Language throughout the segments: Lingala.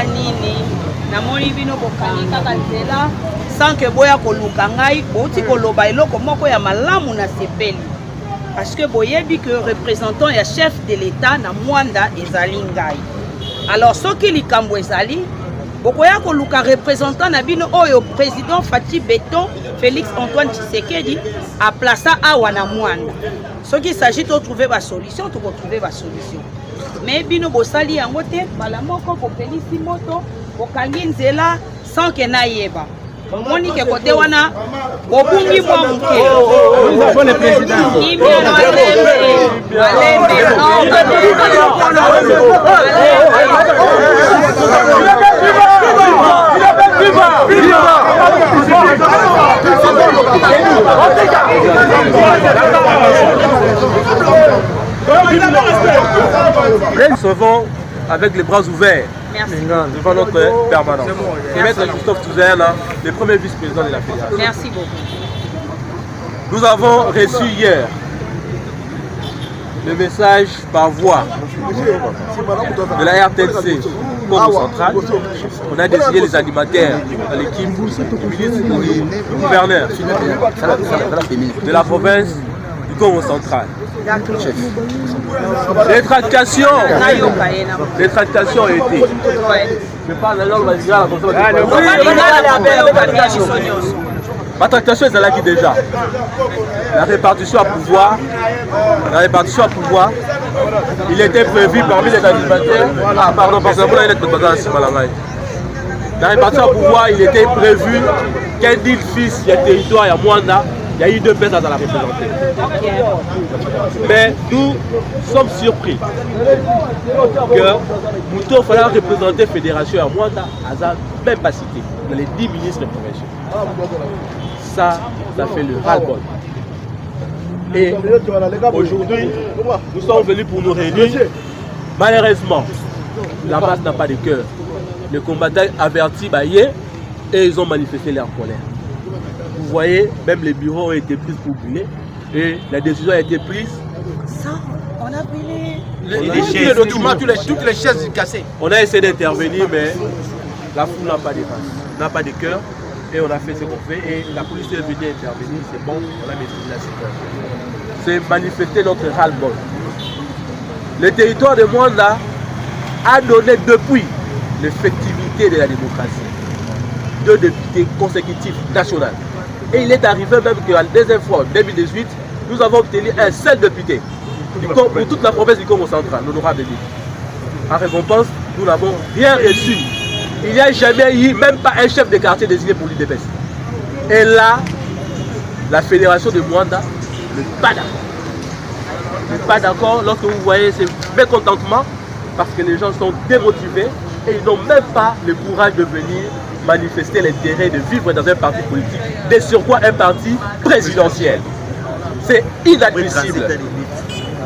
Nini namoni bino kokani kaka nzela sans que boya koluka ngai bouti koloba eloko moko ya malamu na sepeli parce que boyebi que représentant ya chef de l'état na Mwanda ezali ngai. Alors soki likambo ezali bokoya koluka représentant na bino oyo président Fati Beton Félix Antoine Tshisekedi a placé awa na Mwanda. Soki il s'agit de trouver ba solution, to trouver ba solution. Mais bino bosali yango te bala moko kopelisi moto bokangi nzela sans que na yeba omoni ke kote wana bobungi mwa muke nous avons le président Nous recevons avec les bras ouverts. Merci. Devant notre permanent. Maître Christophe Touzel, le premier vice-président de la fédération. Merci beaucoup. Nous avons reçu hier le message par voie de la RTNC Congo central. On a désigné les animateurs dans l'équipe du gouverneur de la province du Congo central. Les tractations ont été. Je parle de l'ordre la tractation est là qui déjà. La répartition à pouvoir, il était prévu parmi les animateurs. Ah pardon, parce que la répartition à pouvoir, il était prévu qu'un deal fils, il y a territoire, il y a Mwanda. Il y a eu 2 personnes à la représenter. Mais nous sommes surpris que Mouton fallait représenter la fédération à Mwanda, même pas cité, dans les 10 ministres provinciaux. Ça fait le ras-le-bol. Et aujourd'hui, nous sommes venus pour nous réunir. Malheureusement, la masse n'a pas de cœur. Les combattants avertis Baye et ils ont manifesté leur colère. Vous voyez, même les bureaux ont été pris pour brûler et la décision a été prise. Ça, on a brûlé les documents, toutes les chaises cassées. On a essayé d'intervenir, mais la foule n'a pas de race, n'a pas de cœur et on a fait ce qu'on fait et la police est venue intervenir, c'est bon, on a maîtrisé la situation. C'est manifester notre ras-le-bol. Le territoire de Mwanda a donné depuis l'effectivité de la démocratie 2 députés consécutifs nationaux. Et il est arrivé même qu'à la deuxième fois, en 2018, nous avons obtenu un seul député pour toute la province du Congo central, l'honorable Denis. En récompense, nous n'avons rien reçu. Il n'y a jamais eu, même pas un chef de quartier désigné pour l'UDPS. Et là, la fédération de Mwanda n'est pas d'accord. N'est pas d'accord lorsque vous voyez ce mécontentement, parce que les gens sont démotivés et ils n'ont même pas le courage de venir manifester l'intérêt de vivre dans un parti politique, de surcroît un parti présidentiel. C'est inadmissible.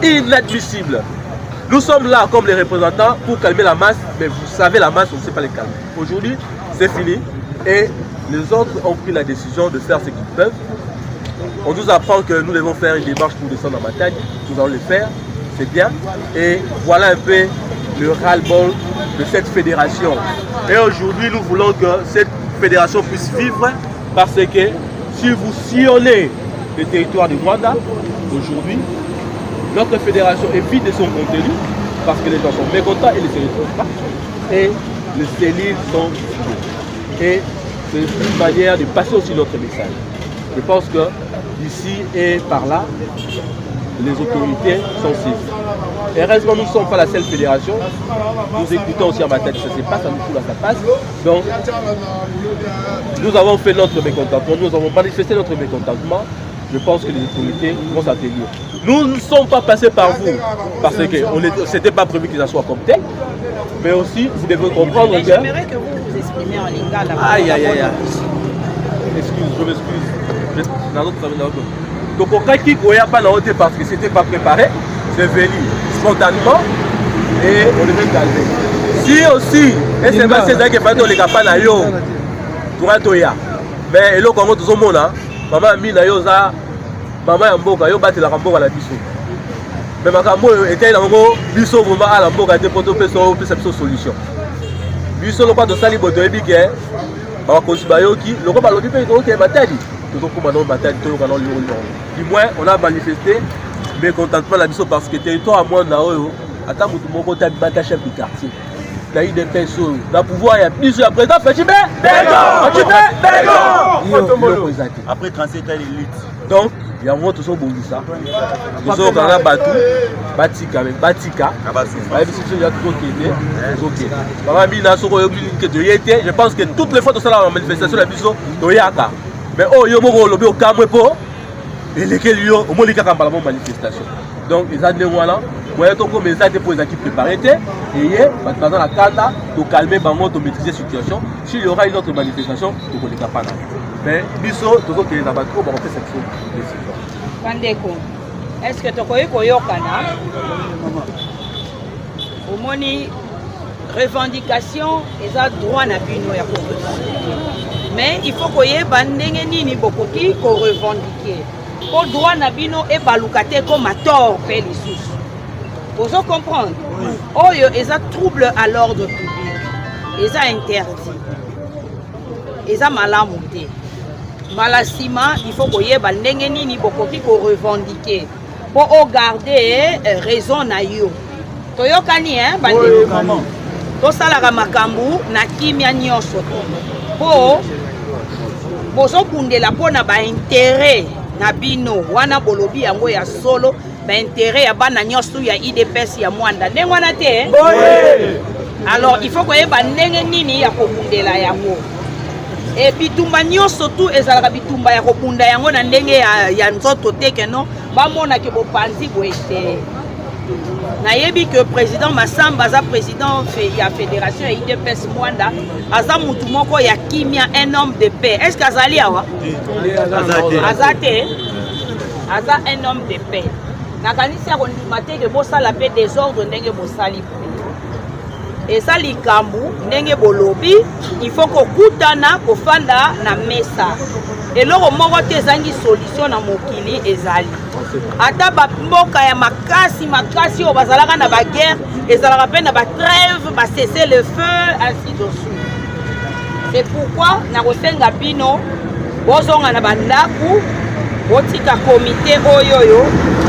Inadmissible. Nous sommes là comme les représentants pour calmer la masse, mais vous savez la masse, on ne sait pas les calmer. Aujourd'hui, c'est fini et les autres ont pris la décision de faire ce qu'ils peuvent. On nous apprend que nous devons faire une démarche pour descendre en montagne. Nous allons le faire, c'est bien. Et voilà un peu le ras-le-bol de cette fédération. Et aujourd'hui, nous voulons que cette fédération puisse vivre parce que si vous sillonnez le territoire du Rwanda, aujourd'hui, notre fédération est vide de son contenu parce que les gens sont mécontents et les cellules ne sont pas. Et les cellules sont vides. Et c'est une manière de passer aussi notre message. Je pense que d'ici et par là, les autorités sont saisies. Et heureusement, nous ne sommes pas la seule fédération. Nous écoutons aussi à ma tête, ça se passe, à nous là, ça passe. Donc, nous avons fait notre mécontentement, nous avons manifesté notre mécontentement. Je pense que les autorités vont s'atteindre. Nous ne sommes pas passés par vous, parce que ce n'était pas prévu qu'ils en soient comme tel. Mais aussi, vous devez comprendre que... J'aimerais que vous vous exprimiez en lingala. Aïe, aïe, aïe. Excuse, je m'excuse. Donc, au cas qui ne pas la hauteur parce que ce n'était pas préparé, c'est venu spontanément et on devait calmer. Si aussi, et c'est pas c'est que pas les capanes à yo, pour un toya. Mais le Congo tout le monde, maman Mina yoza, maman Yamboka, yo battre la Ramboka la biso. Mais ma cambo était dans le biso vraiment à la Ramboka de poto peso plus solution. Biso le pas de sali boto et bique, ma konsubayo qui, le combat l'autre pays qui est matadi. Tout le monde matadi, tout le monde du moins on a manifesté, mais contentement la biso parce que territoire à moi na oyo, attends tout le monde t'habite chef du quartier. Il y a eu des personnes, dans le pouvoir, il y a plusieurs présidents, après 37 ans de lutte. donc, il y a un moment tout ça, bon, ça. Tout ça, on a battu, Batika, il y a toujours je pense que toutes les fois, tout ça, la manifestation, la vision, mais oh, il y a un lobby au Camouepo, et lesquels il y a au moins les manifestation. Donc, ils ont des moyens. Moi, comme les aides pour les équipes préparées, et dans la carte, pour calmer, pour maîtriser la situation. S'il y aura une autre manifestation, pour qu'on ne pas. Mais, biso, tout ce qui est là-bas, on va faire cette chose. Pandeko, est-ce que tu connais Koyokana? Au moni, revendication, ils ont droit à bino ya mais il faut qu'il y ait des nini bokoki ko revendiquer. Au droit na bino et balukate comme à tort fait les sous. Vous comprendre? Oh, ils ont trouble à l'ordre public. Ils ont interdit. Ils ont malamouté. Malassima, il faut qu'il y ait des nini bokoki ko revendiquer. Pour garder raison na yo. Toyokani hein bandeko. To sala makambu na kimia nyonso. Po bozo kundela pona ba intérêt na bino wana bolobi yango ya solo ba intérêt ya bana nyonso ya IDPS ya mwanda ndenge wana te alors il faut que ba ndenge nini ya kokundela yango e bitumba nyonso tu ezalaka bitumba ya kokunda yango na ndenge ya nzoto te ke non bamona ke bopanzi boete nayebi que président Massamba aza président ya fédération ya IDPS Mwanda aza mutu moko ya kimia un homme de paix. Est-ce qu'azali awa? Azate aza un homme de paix. Nakanisi akondima te ke bosala pe désordre ndenge bosali pe. Et ça likambu ndenge bolobi il faut kokutana kofanda na mesa. Eloko moko te ezangi solution na mokili ezali. Ata mboka ya makasi o bazalaka na ba guerre ezalaka pe na ba trêve ba cesser le feu ainsi de suite. C'est pourquoi na kosenga bino bozonga na bandaku botika comité oyoyo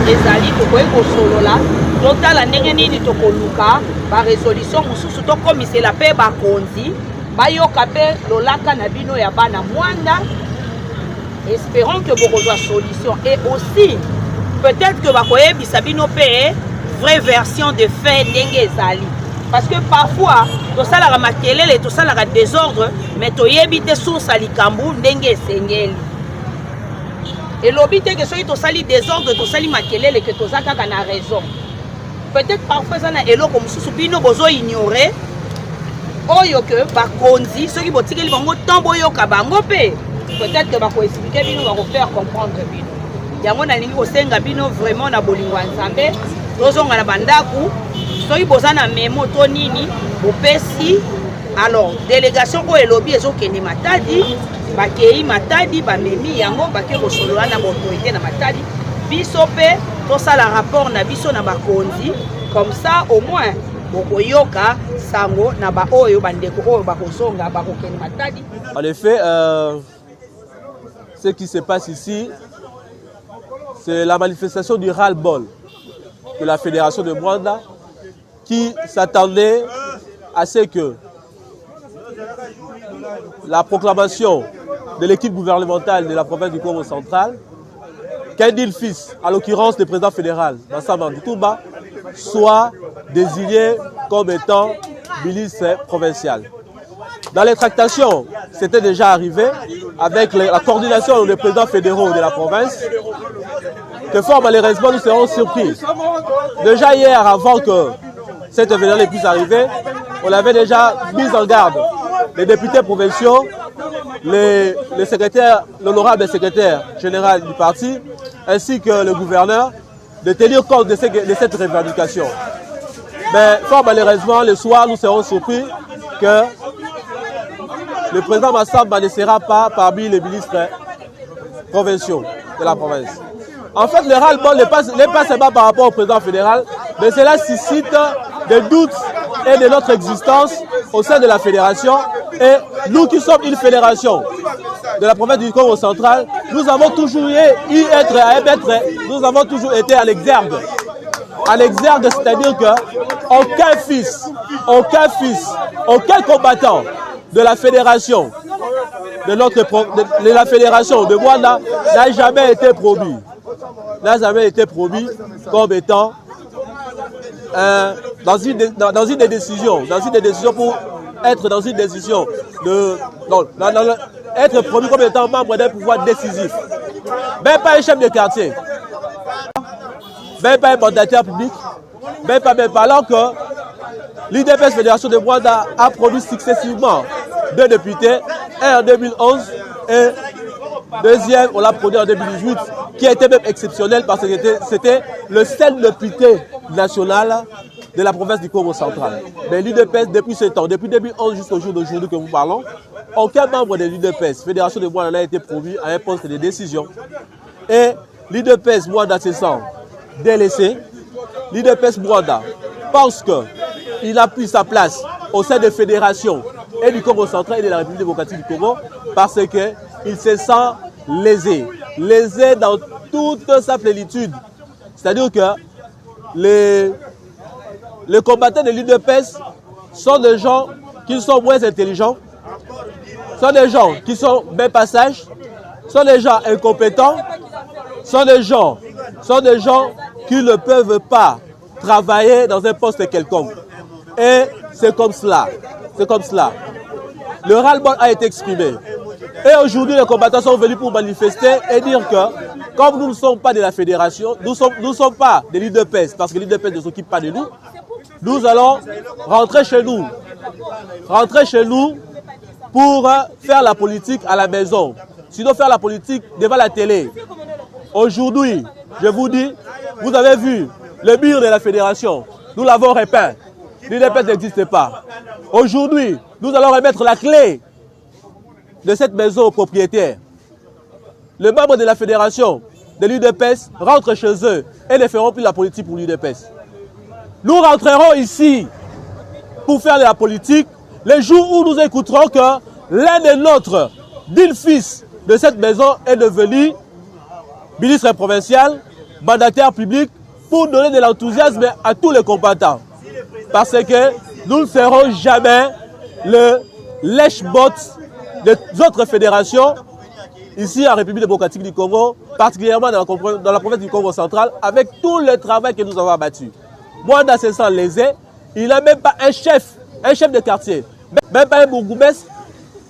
ezali tokoyi kosolola totala ndenge nini tokoluka ba résolution mosusu tokomisela pe bakonzi bayoka pe lolaka na bino ya bana mwanda. Espérons que vous ayez solution. Et aussi, peut-être que vous avez une vraie version de fait d'Engezali. Parce que parfois, tout ça la makelele et tout ça la désordre, mais tu y habite source à l'ikambu d'Engezengeli. Et l'obité que soit tout ça li désordre, tout ça li makelele que tout ça a raison. Peut-être parfois ça na elo comme sous bino bozo ignorer. Oyo que ba konzi, ceux qui botika li bango tambo yo ka bango pe. Peut-être que va expliquer bino va faire comprendre bino. Yango na lingi osenga bino vraiment na bolingo nzambe. Tozonga na bandaku. Soki bozana memo to nini bopesi. Alors délégation ko elobi ezokende Matadi, bakei Matadi bamemi yango bake bosolola na autorité na Matadi. Biso pe to sala rapport na biso na bakonzi comme ça au moins bokoyoka sango na ba oyo bandeko oyo bakozonga bakokende Matadi. En effet, ce qui se passe ici, c'est la manifestation du ras-le-bol de la Fédération de Mwanda qui s'attendait à ce que la proclamation de l'équipe gouvernementale de la province du Congo central, Kendil Fils, à l'occurrence le président fédéral, Massamba Ndutumba, soit désigné comme étant ministre provincial. Dans les tractations, c'était déjà arrivé avec la coordination des présidents fédéraux de la province, que fort malheureusement nous serons surpris. Déjà hier, avant que cet événement puisse arriver, on avait déjà mis en garde les députés provinciaux, l'honorable secrétaire général du parti, ainsi que le gouverneur, de tenir compte de cette revendication. Mais fort malheureusement, le soir, nous serons surpris que le président Massamba ne sera pas parmi les ministres provinciaux de la province. En fait, le ras-le-bol n'est pas seulement par rapport au président fédéral, mais cela suscite des doutes et de notre existence au sein de la fédération. Et nous qui sommes une fédération de la province du Congo central, nous avons toujours nous avons toujours été à l'exergue. À l'exergue, c'est-à-dire qu'aucun fils, aucun combattant de la fédération de la fédération de Rwanda n'a jamais été promu. Comme étant dans une des décisions pour être dans une décision être promu comme étant membre d'un pouvoir décisif. Même pas un chef de quartier, même pas un mandataire public, même pas alors que l'IDPS Fédération de Rwanda a produit successivement 2 députés, un en 2011 et deuxième, on l'a produit en 2018, qui a été même exceptionnel parce que c'était le seul député national de la province du Congo central. Mais l'UDPS, depuis ce temps, depuis 2011 jusqu'au jour d'aujourd'hui que nous parlons, aucun membre de l'UDPS, Fédération de Rwanda, n'a été promu à un poste de décision. Et l'UDPS Rwanda se sent délaissé. L'UDPS Rwanda pense qu'il n'a plus sa place au sein des fédérations et du Congo central et de la République démocratique du Congo parce qu'il se sent lésé dans toute sa plénitude. C'est-à-dire que les combattants de l'UDPS sont des gens qui sont moins intelligents, sont des gens qui sont bas passage, sont des gens incompétents, sont des gens qui ne peuvent pas travailler dans un poste quelconque. Et c'est comme cela. Le ras-le-bol a été exprimé. Et aujourd'hui, les combattants sont venus pour manifester et dire que, comme nous ne sommes pas de la fédération, nous ne sommes pas de l'UDPS, parce que l'UDPS ne s'occupe pas de nous, nous allons rentrer chez nous pour faire la politique à la maison. Sinon, faire la politique devant la télé. Aujourd'hui, je vous dis, vous avez vu le mur de la fédération, nous l'avons repeint. L'UDPS n'existe pas. Aujourd'hui, nous allons remettre la clé de cette maison aux propriétaires. Les membres de la fédération de l'UDPS rentrent chez eux et ne feront plus la politique pour l'UDPS. Nous rentrerons ici pour faire de la politique les jours où nous écouterons que l'un des nôtres, d'une fils de cette maison, est devenu ministre provincial, mandataire public, pour donner de l'enthousiasme à tous les combattants. Parce que nous ne serons jamais le lèche-bot des autres fédérations ici en République démocratique du Congo, particulièrement dans la province du Congo central, avec tout le travail que nous avons abattu. Moi, dans ce sens lésé, il n'a même pas un chef de quartier, même pas un bourgmestre.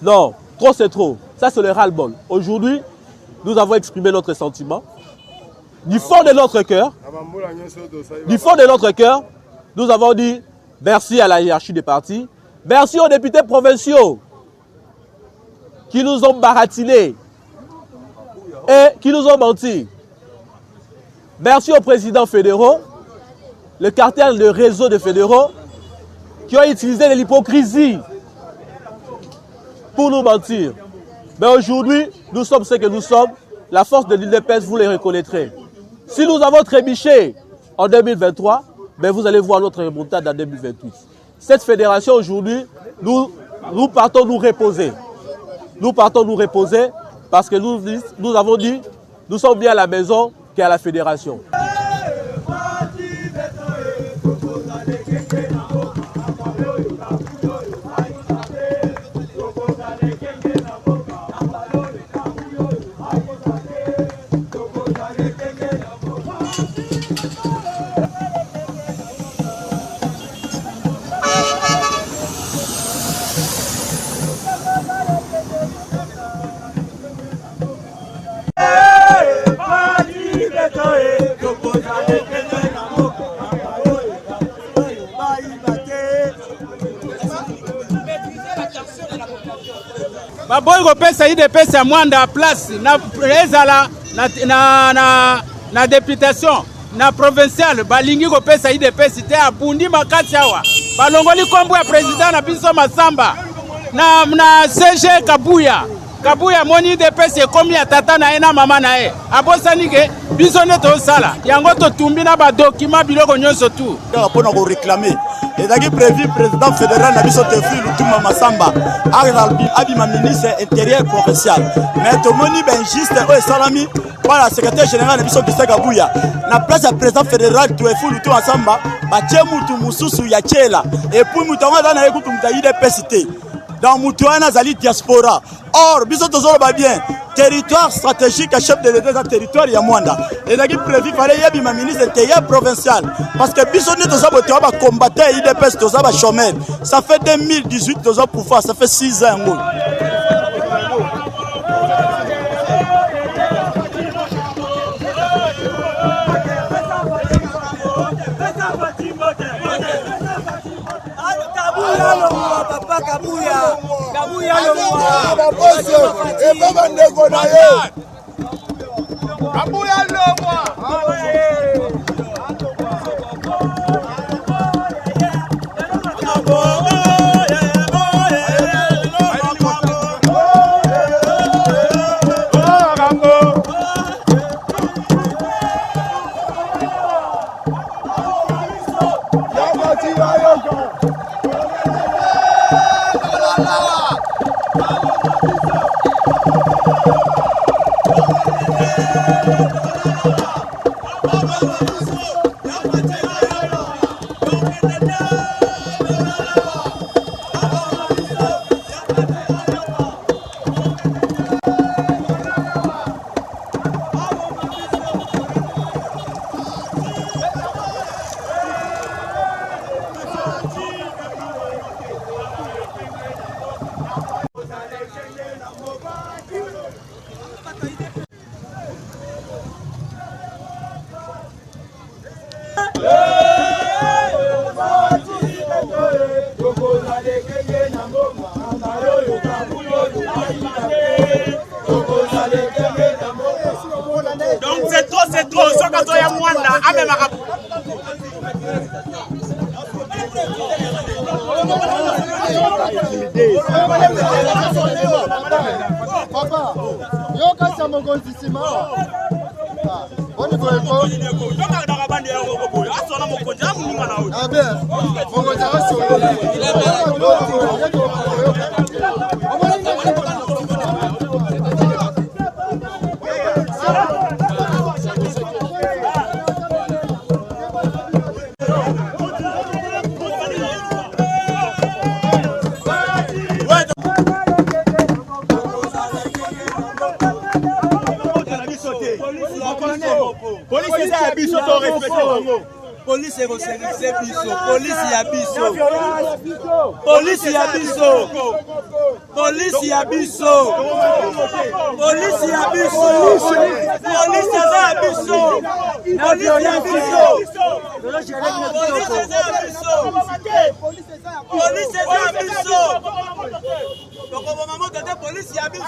Non, trop c'est trop. Ça, c'est le ras-le-bol. Aujourd'hui, nous avons exprimé notre sentiment. Du fond de notre cœur, nous avons dit merci à la hiérarchie des partis, merci aux députés provinciaux qui nous ont baratinés et qui nous ont menti. Merci aux présidents fédéraux, le cartel de réseau des fédéraux, qui ont utilisé de l'hypocrisie pour nous mentir. Mais aujourd'hui, nous sommes ce que nous sommes. La force de l'UDPS, vous les reconnaîtrez. Si nous avons trébuché en 2023, ben vous allez voir notre remontade en 2028. Cette fédération aujourd'hui, nous partons nous reposer. Nous partons nous reposer parce que nous avons dit, nous sommes bien à la maison qu'à la fédération. Baboyi kopesa IDPS ya mwanda place na ezala na députation na provincial balingi kopesa IDPS te abundi makasi awa balongoli kombo ya président na biso Masamba na CG Kabuya moni IDPS ekomi ya tata na ye na mama na ye abosani ke biso nde tosala yango totumbi na badokima biloko nyonso tu mpona koréclame ezalaki prévu président fédéral na biso Théophile Lutumba Masamba abima ministre intérieur provincial mais tomoni bainjuste oyo esalami mpona secrétaire général na biso Kisa Kabuya na place ya président fédéral Théophile Lutumba Masamba batie mutu mosusu ya tiela epuis mutu yango aza na ye kutu mutu ya IDPS te dans mutu wana azali diaspora. Or biso tozoloba bien territoire stratégique à chef de l'État territoire ya Mwanda ezalaki prévu fallait yebima ministre intérieur provincial parce que biso nde toza bote wa combattant IDPS toza ba chômeur ça fait 2018 toza pouvoir ça fait 6 ans ngo Papa Kabuya Donc c'est trop, ça quand il y a Mwanda, à même Papa, yo kasa mokonzi sima. Boni boyeko. Toka na kabande ya robo. Asona mokonzi amuninga na odi. Abe. Mokonzi asona. Police ya biso to respecte bango. Police eko service biso. Police ya biso. Police ya biso. Police ya biso. Police ya biso. Police ya biso. Police ya biso. Police ya biso. Toko mama tete police ya biso.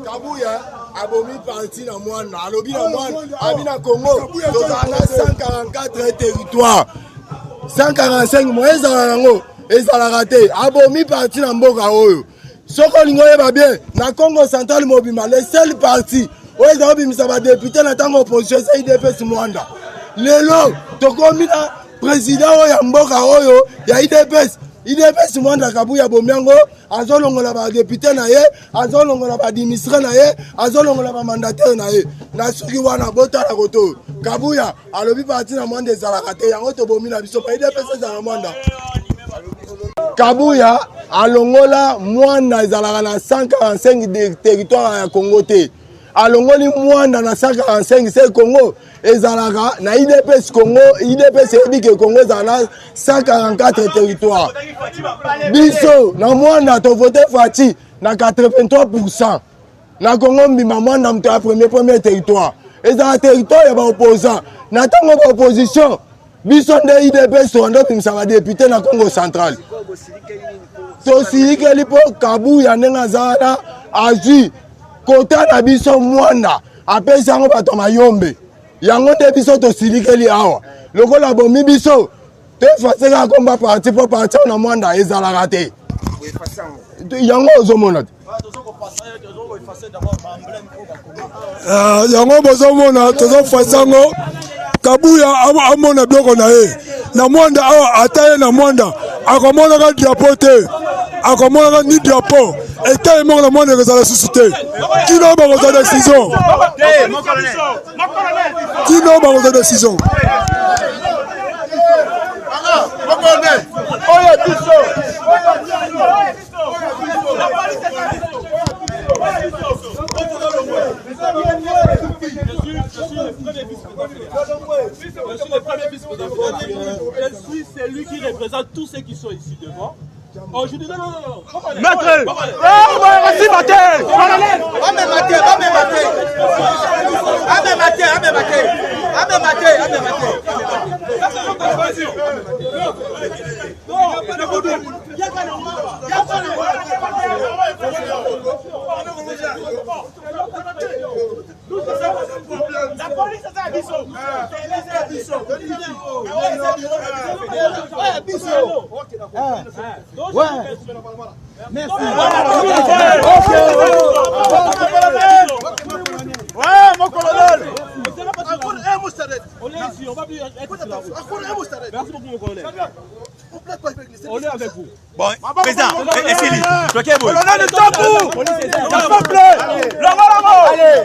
Kabuya abomi parti na Mwanda alobi na Mwanda abina Congo tozana 144 territoire 145 moyeza nango ezalaka te abomi parti na mboka oyo soko lingo yeba bien na Congo central mobima le seul parti oyo ezabimisa ba député na tango opposition c'est IDPS Mwanda lelo tokomi na président oyo ya mboka oyo ya IDPS idps mwanda Kabuya Bomiango azolongola ba député na ye azolongola ba ministre na ye azolongola ba mandataire na ye na soki wana botala koto Kabuya alobi parti na mwanda ezalaka te yango tobomi na biso pa idps ezala mwanda Kabuya alongola mwanda ezalaka na 145 territoire ya Congo te alongoli mwanda na 145 c'est Congo ezalaka na IDPS Congo IDPS ebike Congo ezala 144 territoire biso na mwanda to vote Fati na 83% na Congo mbima mwanda mto ya premier territoire ezala territoire ya ba opposant na tango ba opposition biso nde IDPS to ndo timsaba député na Congo central to silikeli po Kabuya ndenga zana azui kota na biso mwanda apesi yango bato mayombe yango nde biso tosilikeli awa lokola bomi biso tefaseka komba parti po parti na mwanda ezalaka te yango ozomona te yango bozomona tozofasango Kabuya amona biloko na ye na mwanda awa ataye na mwanda akomonaka drapeau te akomonaka ni drapeau etai moko na mwanda ekozala susu te kino bakozala décision kino bakozala décision Je suis celui qui représente tous ceux qui sont ici devant. Oh, je dis non. Maître! La police est à Bissau. Merci. Ouais, mon colonel. On est ici, on va plus être là. Merci beaucoup, mon colonel. On est avec vous. Bon, président, Essili, colonel de Tabou. S'il plaît. Allez.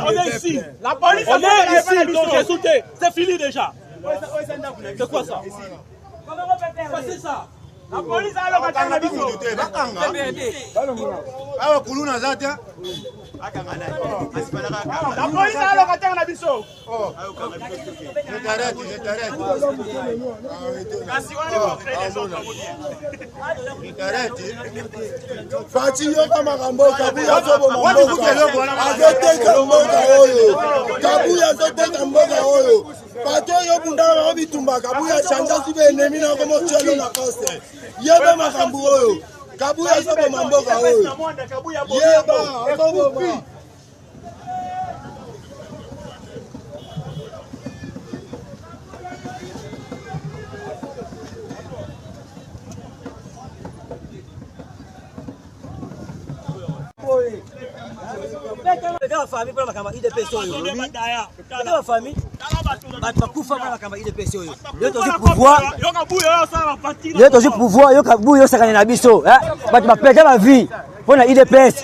On est ici. La police est ici, donc écoutez, c'est fini déjà. C'est quoi ça? C'est ça. La police a l'occasion de biso. awa kuluna zate La police a l'occasion de biso. Fati yoka makambo Kabuya zoboma mboka azoteka mboka oyo Kabuya azoteka mboka oyo pato yo bundana na bitumba Kabuya chanja sibe enemi na komo tielo na poste yeba makambo oyo Kabuya azoboma mboka oyo yeba azoboma la famille pour la campagne IDPS oyo. La famille bakufa pour la campagne IDPS oyo. Yo tozi pouvoir. Yo tozi pouvoir yo Kabuya sakana na biso. Batu bapeta ba vie pour la IDPS.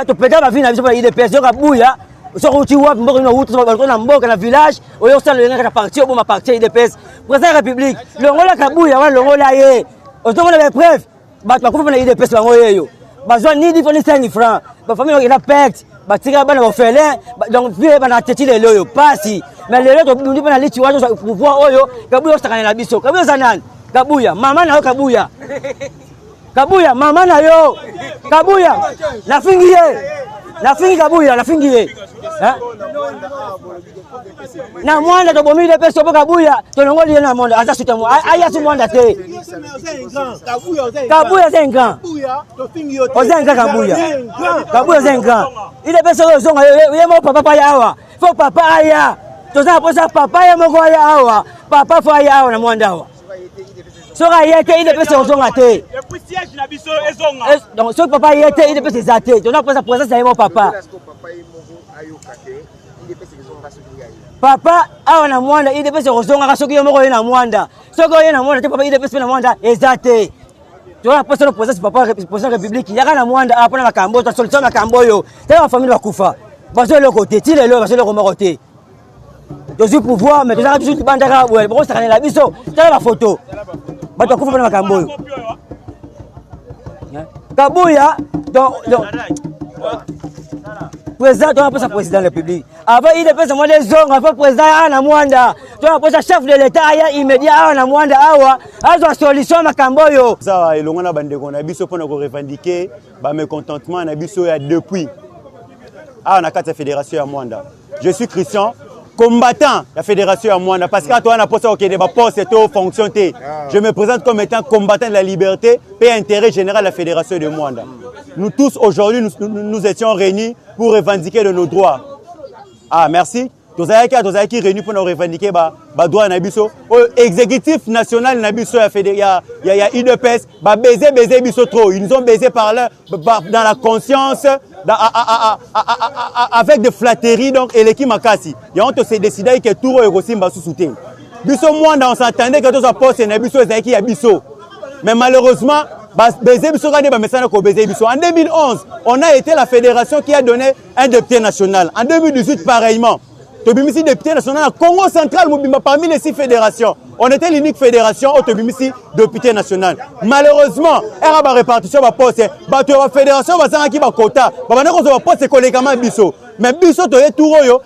To peta ba vie na biso pour la IDPS yo Kabuya. Soko uti wapi mboka ino uti balko na mboka na village oyo sala lenga ka parti obo ma parti IDPS. Président de la République. Longola Kabuya wa longola ye. Ozomona ba preuve. Batu bakufa na IDPS bango yeyo. Bazwa ni di foni 5 francs. Ba famille ina perte. Batika bana bafele donc vie bana teti lelo yo pasi mais lelo to bundi bana lichi wazo pouvoir oyo Kabuya ostakana na biso Kabuya zanani Kabuya mama na yo Kabuya mama na yo Kabuya nafingi Kabuya nafingi na mwanda to bomile peso po Kabuya to ngoli na mwanda ata suta mo aya su mwanda te Kabuya zenga ozenga Kabuya zenga ile peso yo zonga ye mo papa ya awa fo papa ya to za posa papa ya mo ko ya awa papa fo ya awa na mwanda awa Sora yete IDPS ozonga te. Et puis siège na biso ezonga. Donc ce papa yete IDPS ezate. Donc on pose présence à mon papa. Papa awa na mwanda IDPS ozonga ka soki yomoko na mwanda. Soki yena mwanda te papa IDPS na mwanda ezate. Tu vois pas seulement présence papa président république yaka na mwanda apona makambo to solution makambo yo. Te la famille bakufa. Bazo le côté, tile le bazo le côté. Dozu pouvoir mais déjà toujours bandaka ouais bon ça la biso. Tala la photo. Bato kufa na makambo yo. Kabuya donc président on appelle ça président de la République. Avant il dépend de moi des zones avant président na mwanda. Tu appelle ça chef de l'état aya immédiat na mwanda awa azo solution makambo yo. Ça elonga na bande na biso pona ko revendiquer ba mécontentement na biso ya depuis. Ah na carte fédération ya mwanda. Je suis Christian combattant la fédération à Mwanda parce que toi on a posé au des postes et aux fonctions. Je me présente comme étant combattant de la liberté et intérêt général de la fédération de Mwanda. Nous tous aujourd'hui nous étions réunis pour revendiquer de nos droits. Ah merci. Tous qui réunis pour nous revendiquer ba droit na biso. Exécutif national na biso ya IDPS ba baiser biso trop. Ils nous ont baisé par là dans la conscience avec des flatteries donc et l'équipe makasi. Ya on s'est décidé que tout est aussi mba sous-soutien. Biso Mwanda on s'attendait que tous poste na biso ezaki ya biso. Mais malheureusement baiser biso ka ba message ko baiser biso. En 2011, on a été la fédération qui a donné un député national. En 2018 pareillement. Tobimisi député national Congo central parmi les 6 fédérations. On était l'unique fédération au Tobimisi député national. Malheureusement, era ba répartition ba poste, ba to fédération ba zanga ki ba quota. Ba bana ko zo poste collèguement biso. Mais biso to tout yo.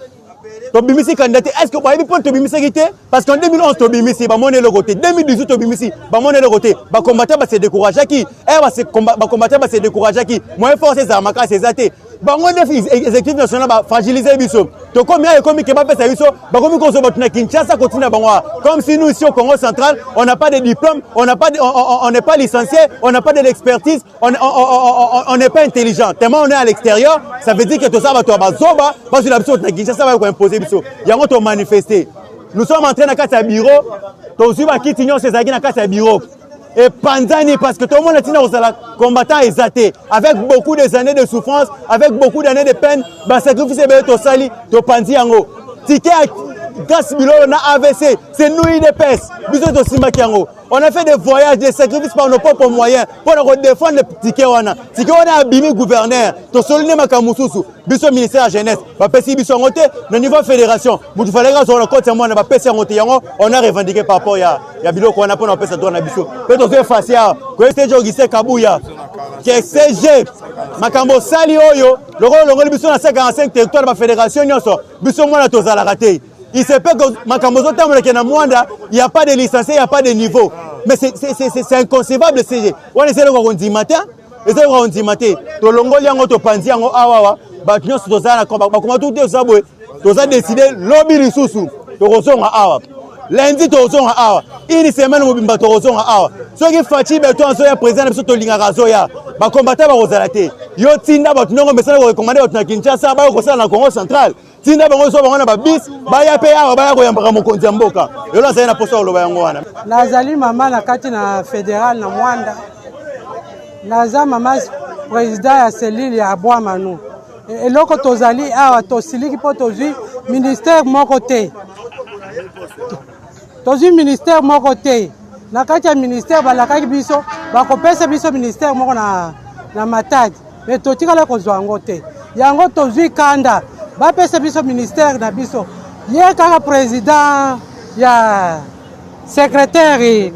Tobimisi candidat. Est-ce que ba yebi point Tobimisi quitté parce qu'en 2011 Tobimisi ba moné le côté. 2018 Tobimisi ba moné le côté. Ba combattant ba se décourager qui. Ba se combattant ba se décourager qui. Moins force za maka c'est zaté. Bango défi exécutif national ba fragiliser biso. To comme que ba pesa biso, ba comme ko zo batuna Kinshasa continue bango. Comme si nous ici au Congo central, on n'a pas de diplôme, on n'est pas licencié, on n'a pas de l'expertise, on n'est pas intelligent. Tellement on est à l'extérieur, ça veut dire que tout ça va to ba zoba, parce que la biso na Kinshasa va ko imposer biso. Yango to manifester. Nous sommes entrés dans kati ya bureau, to suba kitinyo ces agina kati ya bureau. Et Panzani, parce que tout le monde est un combattant exaté, avec beaucoup d'années de souffrance, avec beaucoup d'années de peine, bah sacrifice to sali, to panzi yango. Ticket gas bilo na AVC, c'est nous IDPS, biso to simba yango. On a fait des voyages, des sacrifices par nos propres moyens pour nous défendre le ticket wana. Ticket wana abimi gouverneur, to soline makamususu, biso ministère de la jeunesse, ba pesi biso ngote, le niveau fédération, vous fallait que sur le côté moi na ba pesi ngote yango, on a revendiqué par rapport ya biloko wana pour na pesa droit na biso. Peut to faire face ya, ko este jogise Kabuya. Que CG makambo sali oyo, le biso na 55 territoire de la fédération nyonso, biso mwana to zala raté. Il se peut que Makambozo Tamoleke na Mwanda, il n'y a pas de licencié, il n'y a pas de niveau. Mais c'est inconcevable CG. On essaie de voir on matin, essaie de voir on matin. To longo yango to panzi yango awawa, ba kinyo to zala komba ba tout te sabwe. To za décider lobby lisusu. To rozonga awa. Lundi to rozonga awa. Une semaine mobimba to rozonga awa. Soki Fachi beto anso ya président biso to linga razo ya. Ba combattant ba rozala te. Yo tinda ba tunongo mesana ko recommander ba na Kinshasa ba ko sala na Congo central. Tinda bango so bango na ba bis ba ya pe awa ba ya ko yambaka mokonzi ya mboka. Yo la zaina posa oloba yango wana. Nazali mama na kati na fédéral na Mwanda. Naza mama président ya cellule ya Bwamanu. Eloko tozali awa tosiliki po tozwi ministère moko te. Tozwi ministère moko te. Na kati ya ministère balakaki biso bakopesa biso ministère moko na Matadi. Mais totikala kozwa yango te. Yango tozwi kanda bapesa biso ministère na biso. Ye kaka président ya secrétaire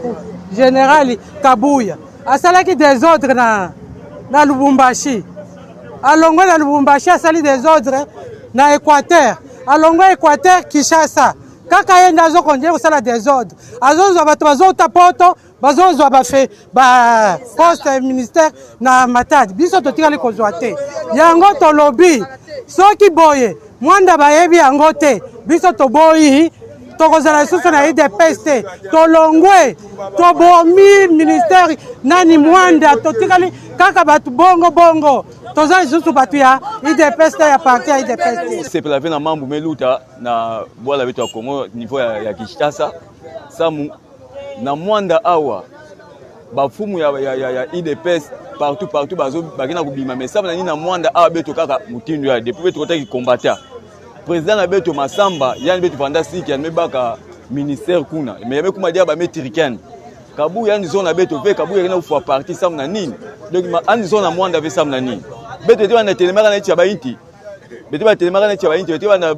général Kabuya asalaki des ordres na Lubumbashi. Alongo na Lubumbashi asali des ordres na Équateur. Alongo Équateur Kinshasa. Kaka ye nazo konje kosala des ordres. Azozwa bato bazota poto, bazozwa ba poste ministère na Matadi. Biso totikali kozwa te. Yango to lobby. Soki boye, Mwanda bayebi yango te. Biso to boyi, to kozala susu na IDPS te. To longwe, to bomi ministère nani Mwanda totikali kaka batu bongo. Toza susu batu ya IDPS te ya parti ya IDPS te. C'est pour la na mambu meluta na bola bitu ya Congo niveau ya Kinshasa. Samu na Mwanda awa bafumu ya IDPS partout bakina kubima mais ça na mwanda a beto kaka mutindu ya depuis beto kota ki combattant président na beto Masamba yani beto fantastique ya mebaka ministère kuna mais yame kuma dia ba metirikane Kabuya ni zone na beto pe Kabuya kina ufa parti sam na nini donc ani zone na mwanda ve sam na nini beto te wana telemaka na tia ba inti beto ba telemaka na tia ba inti beto wana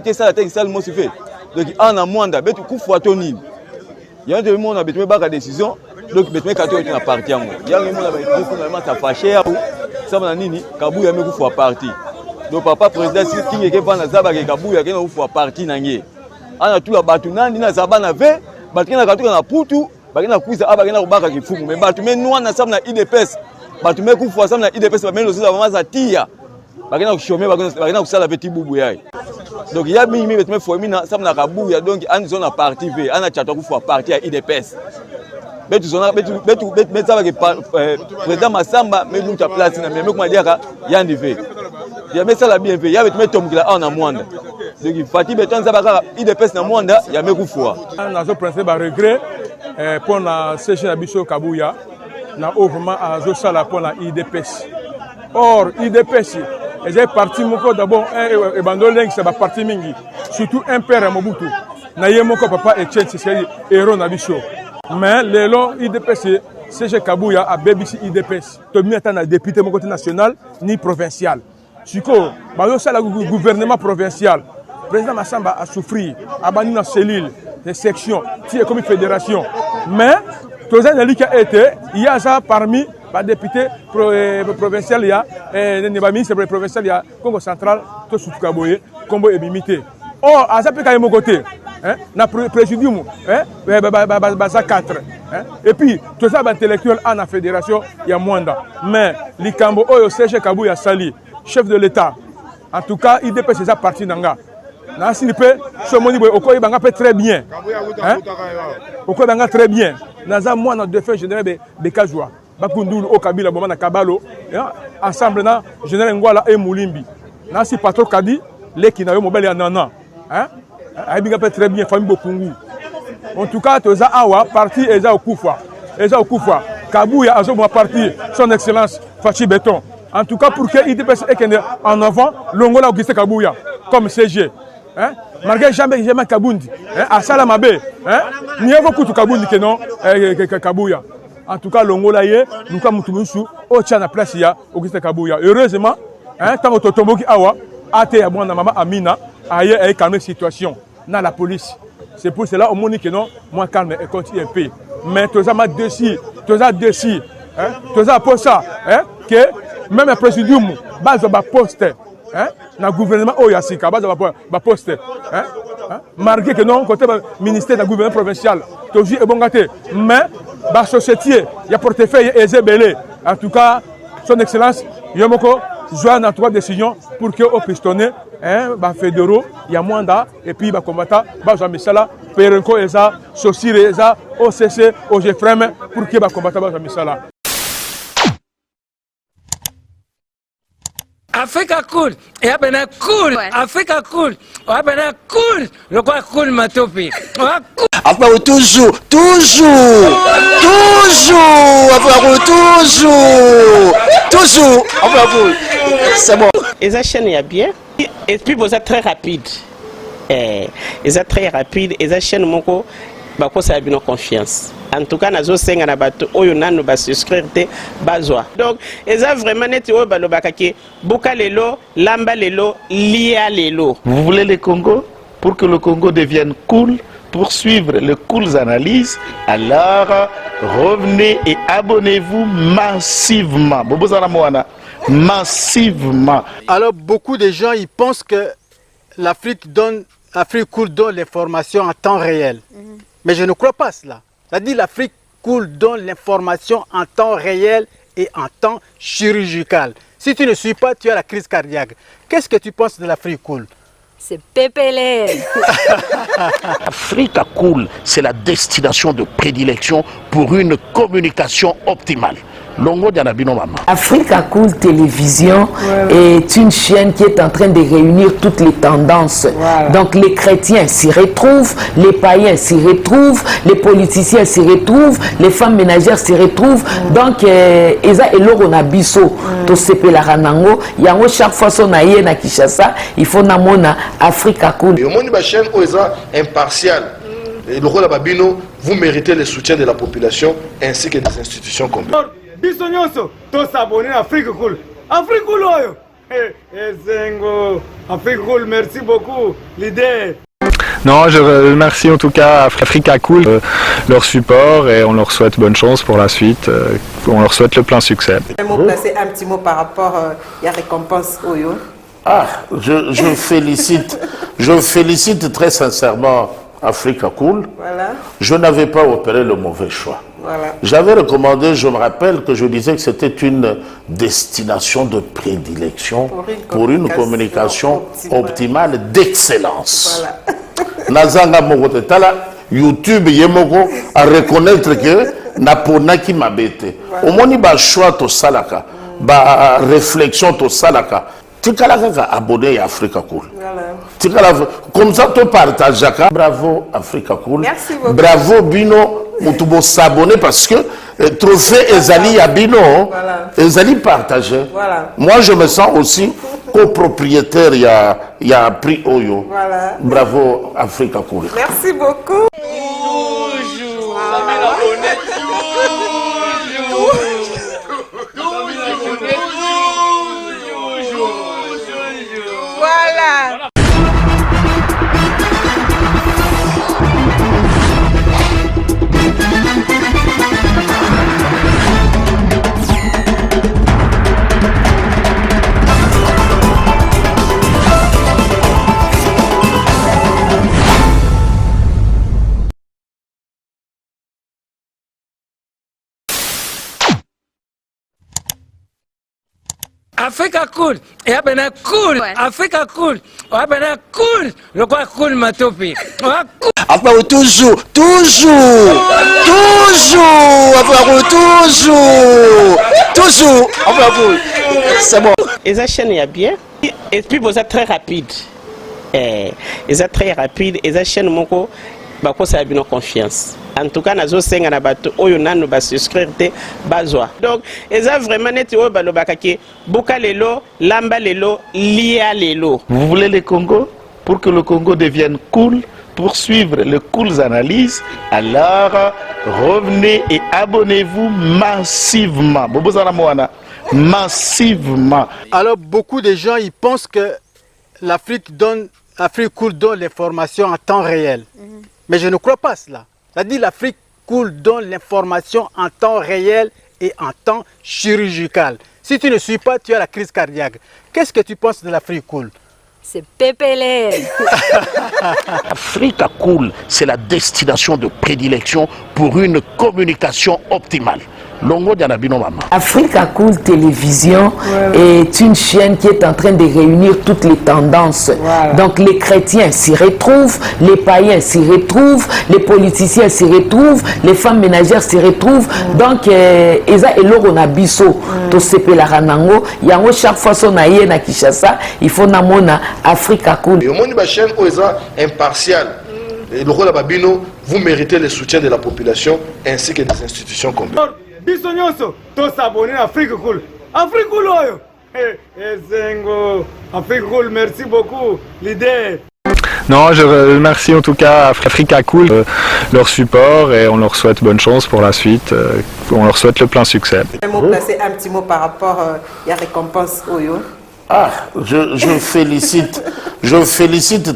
te sala te sala mo se fait donc ana mwanda beto kufa to nini ya ndio mona beto mebaka décision donc beto mekato na parti yango yango mona ba finalement ça fâché ça na nini Kabuya me kufa parti donc papa président si kinge ke vana zaba ke Kabuya ke na kufa parti nange ana tula batu nani na zabana ve batu na katuka na putu bakina kuiza abakina kubaka kifumu me batu me nwana sam na IDPS batu me kufa sam na IDPS ba melo za mama za tia bakina kushome bakina kusala petit bubu yai donc ya mimi betu me formina sam na Kabuya donc ani zona parti ve ana chato kufa parti ya IDPS betu zona betu zaba ke président Masamba me luta place na me kuma diaka yandi ve ya mesala bien ve ya betu me tomkila ana mwanda donc fati betu zaba ka IDPS na mwanda ya me kufa na zo principe ba regret pour la CG Nabiso Kabuya na vraiment à zo sala pour la IDPS. Or IDPS est parti moko d'abord et bandoleng c'est ba parti mingi surtout un père Mobutu na yemoko papa Etienne c'est héros Nabiso. Mais le long IDPS CG Kabuya a BBC IDPS to mi ata na député moko national ni provincial. Siko ba zo sala gouvernement provincial. Président Massamba a souffert abani na cellule des sections, si comme une fédération. Mais, tout ça a été, il y a ça parmi les députés provinciaux, il y a les ministres provinciaux, il y a Congo central, tout ce Kaboye, Congo et Bimité. Or, à ça peut y côté, na présidium, basa 4. Et puis, tout ça intellectuel à la fédération, il y a Mwanda. Mais, les Kambo, Oyo, Serge Kabuya Sali, chef de l'État, en tout cas, il dépasse sa partie d'Anga. Na silipe so moni boy okoyi banga peut très bien okoyi banga très bien naza moi na défense général de Kazwa bakundulu o Kabila bomana na Kabalo ensemble na général Ngwala et Moulimbi na si patron kadi leki na yo mobile ya nana ay binga peut très bien famille Bokungu en tout cas toza awa parti eza okufa Kabuya azo mo parti son excellence Fachi Beton en tout cas pour que IDPS ekende en avant longola Auguste Kabuya comme CG malgré jamais Kabundi à Salamabe ni beaucoup de Kabundi que non Kabuya en tout cas longola ye nous comme mutumushu au tchana place ya Auguste Kabuya heureusement tant que totomboki awa ate ya bwana mama Amina aye ay calmer situation dans la police c'est pour cela au moni que non moi calme et continue un peu mais tous ma dessus tous pour ça que même le président base ba poste na gouvernement Oyasika base ba poste marqué que non côté ministère du gouvernement provincial toujours est bon gâté mais ba société il y a portefeuille ezebele en tout cas son excellence yomoko joue dans trois décisions pour que au pistonné ba fédéraux il y a Mwanda et puis ba combattant ba Misala Perenko eza Sosire eza OCC OGFREM pour que ba combattant ba Misala. Africa cool, et abena cool. Africa cool, abena cool. Le quoi cool matopi. Après toujours. Après toujours. C'est bon. Et ça chaîne est bien. Et puis vous êtes très rapide. Et ça très rapide. Et ça chaîne mon co. Bako ça a bien confiance. En tout cas, nazo senga na bato oyo nanu ba souscrire te bazwa. Donc, eza vraiment net oyo balobaka ke boka lelo, lamba lelo, lia lelo. Vous voulez le Congo pour que le Congo devienne cool, pour suivre les cool analyses, alors revenez et abonnez-vous massivement. Bobozana Moana, massivement. Alors beaucoup de gens ils pensent que l'Afrique cool donne l'information en temps réel. Mais je ne crois pas cela. C'est-à-dire l'Afrique cool donne l'information en temps réel et en temps chirurgical. Si tu ne suis pas, tu as la crise cardiaque. Qu'est-ce que tu penses de l'Afrique cool? C'est PPL. Africa Cool, c'est la destination de prédilection pour une communication optimale. Longo Dianabino Mama. Africa Cool Télévision est une chaîne qui est en train de réunir toutes les tendances. Donc les chrétiens s'y retrouvent, les païens s'y retrouvent, les politiciens s'y retrouvent, les femmes ménagères s'y retrouvent. Donc Eza Eloro na biso to sepela ranango yango chaque fois son aye na Kinshasa il faut namona Africa Cool. Et au monde ba chaîne Eza impartial. Et le rôle de Babino, vous méritez le soutien de la population ainsi que des institutions complètes. Bisognoso, tous s'abonner à Africa Cool. Africa Cool, oyo. Zengo, Africa Cool, merci beaucoup, l'idée. Non, je remercie en tout cas Africa Cool, leur support et on leur souhaite bonne chance pour la suite. On leur souhaite le plein succès. Placer un petit mot par rapport à la récompense Oyo. Ah, je félicite très sincèrement Africa Cool. Voilà. Je n'avais pas opéré le mauvais choix. Voilà. J'avais recommandé, je me rappelle que je disais que c'était une destination de prédilection pour une communication optimale d'excellence. Nazanga Mogotala, YouTube Yemoko, à reconnaître que Naponaki Mabete. Au moins, il y a un choix to salaka, une réflexion to salaka. Tu as abonné à Africa Cool. Comme ça, tu partages. Bravo Africa Cool. Merci beaucoup. Bravo Bino. Tu s'abonner parce que trophée Ezali à Bino, Ezali partagé. Voilà. Moi, je me sens aussi copropriétaire. Il y a un prix Oyo. Voilà. Bravo Africa Cool. Merci beaucoup. Voilà. Africa Cool, et après cool, Africa Cool, après cool, le quoi cool matopi. Après toujours, c'est bon. Et ça chaîne y a bien, et puis vous êtes très rapide. Et ça très rapide, et ça chaîne moko, bah quoi ça a bien confiance. En tout cas, nazo senga na bato oyo nanu ba souscrire te bazwa. Donc, eza vraiment neti oyo balobaka ke boka lelo, lamba lelo, lia lelo. Vous voulez le Congo? Pour que le Congo devienne cool, pour suivre les cool analyses, alors revenez et abonnez-vous massivement. Massivement. Alors, beaucoup de gens ils pensent que l'Afrique Cool donne l'information en temps réel. Mais je ne crois pas cela. C'est-à-dire l'Afrique Cool donne l'information en temps réel et en temps chirurgical. Si tu ne suis pas, tu as la crise cardiaque. Qu'est-ce que tu penses de l'Afrique Cool? C'est PPLR. Africa Cool, c'est la destination de prédilection pour une communication optimale. Longo Dianabino Mama. Africa Cool Télévision est une chaîne qui est en train de réunir toutes les tendances. Donc les chrétiens s'y retrouvent, les païens s'y retrouvent, les politiciens s'y retrouvent, les femmes ménagères s'y retrouvent. Donc Eza Eloro na biso to sepela ranango yango chaque fois son aye na Kinshasa il faut namona Africa Cool. Et au monde ba chaîne Eza impartial. Et le rôle de Babino, vous méritez le soutien de la population ainsi que des institutions complètes. Bisognoso, tous s'abonner à Africa Cool. Africa Cool, oyo. Zengo, Africa Cool, merci beaucoup, l'idée. Non, je remercie en tout cas Africa Cool, leur support et on leur souhaite bonne chance pour la suite. On leur souhaite le plein succès. Placer un petit mot par rapport à la récompense Oyo. Ah, je félicite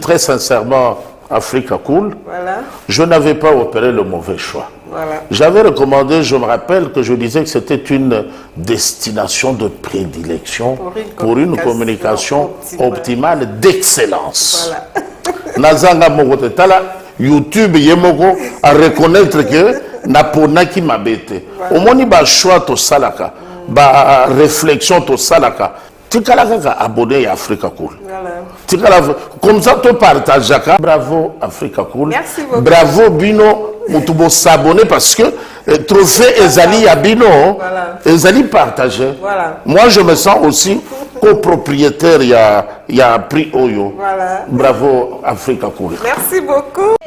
très sincèrement Africa Cool. Voilà. Je n'avais pas opéré le mauvais choix. Voilà. J'avais recommandé, je me rappelle que je disais que c'était une destination de prédilection pour une communication optimale d'excellence. Nazanga Mogotala, YouTube Yemoko, à reconnaître que Naponaki Mabete. Au moins, il y a un choix to salaka, une réflexion to salaka. Tu as abonné à Africa Cool. Comme ça, tu partages. Bravo Africa Cool. Merci beaucoup. Bravo Bino. mutubo s'abonner parce que trophée ezali yabino, ezali partagé. Moi je me sens aussi copropriétaire, il y a prix Oyo. Bravo Africa Cool. Merci beaucoup.